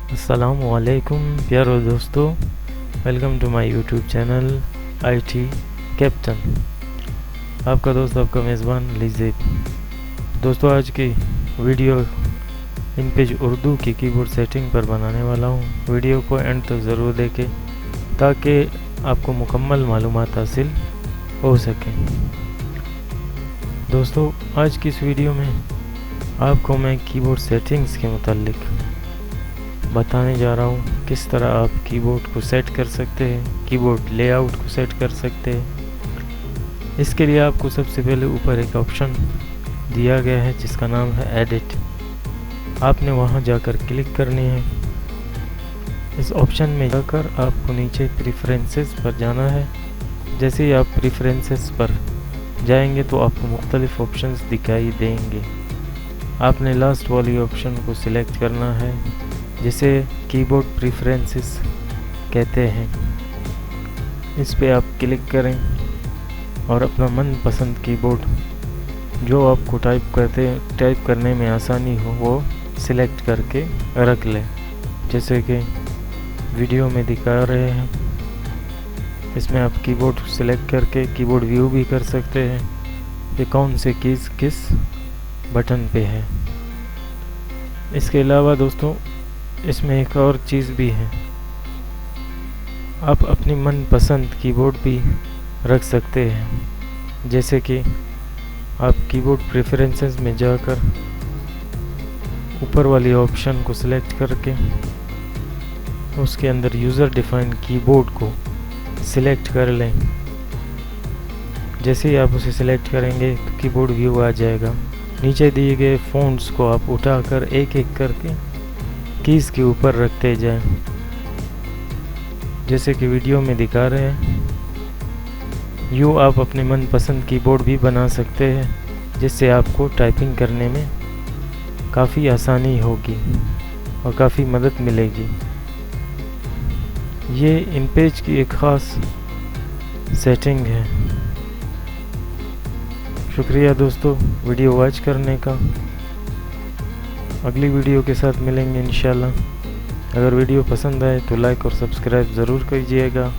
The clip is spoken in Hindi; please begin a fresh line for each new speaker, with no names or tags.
अस्सलामुअलैकुम प्यारो दोस्तों, welcome to my YouTube channel IT captain. आपका दोस्त, आपका मेज़बान लिज़ेब। दोस्तों, आज की वीडियो इन पेज उर्दू की कीबोर्ड सेटिंग पर बनाने वाला हूँ। वीडियो को एंड तक ज़रूर देखें ताकि आपको मुकम्मल मालूमात हासिल हो सके। दोस्तों, आज की इस वीडियो में आपको मैं कीबोर्ड सेटिंग्स के मुतालिक बताने जा रहा हूँ किस तरह आप कीबोर्ड को सेट कर सकते हैं, कीबोर्ड लेआउट को सेट कर सकते हैं। इसके लिए आपको सबसे पहले ऊपर एक ऑप्शन दिया गया है जिसका नाम है एडिट। आपने वहाँ जाकर क्लिक करनी है। इस ऑप्शन में जाकर आपको नीचे प्रेफरेंसेस पर जाना है। जैसे ही आप प्रेफरेंसेस पर जाएंगे तो आपको मुख्तलिफ ऑप्शंस दिखाई देंगे। आपने लास्ट वाली ऑप्शन को सिलेक्ट करना है जिसे कीबोर्ड प्रेफरेंसेस कहते हैं। इस पे आप क्लिक करें और अपना मनपसंद कीबोर्ड जो आपको टाइप करने में आसानी हो वो सिलेक्ट करके रख लें। जैसे कि वीडियो में दिखा रहे हैं, इसमें आप कीबोर्ड सिलेक्ट करके कीबोर्ड व्यू भी कर सकते हैं कि कौन से कीज़ किस बटन पे है। इसके अलावा दोस्तों, इसमें एक और चीज़ भी है, आप अपनी मनपसंद कीबोर्ड भी रख सकते हैं। जैसे कि आप कीबोर्ड प्रेफरेंसेस में जाकर ऊपर वाली ऑप्शन को सिलेक्ट करके उसके अंदर यूज़र डिफाइंड कीबोर्ड को सिलेक्ट कर लें। जैसे ही आप उसे सिलेक्ट करेंगे तो कीबोर्ड व्यू आ जाएगा। नीचे दिए गए फ़ॉन्ट्स को आप उठाकर एक एक करके कीज़ के ऊपर रखते जाएं। जैसे कि वीडियो में दिखा रहे हैं, यूँ आप अपने मनपसंद कीबोर्ड भी बना सकते हैं जिससे आपको टाइपिंग करने में काफ़ी आसानी होगी और काफ़ी मदद मिलेगी। ये इन पेज की एक ख़ास सेटिंग है। शुक्रिया दोस्तों वीडियो वॉच करने का। अगली वीडियो के साथ मिलेंगे इंशाल्लाह। अगर वीडियो पसंद आए तो लाइक और सब्सक्राइब ज़रूर कीजिएगा।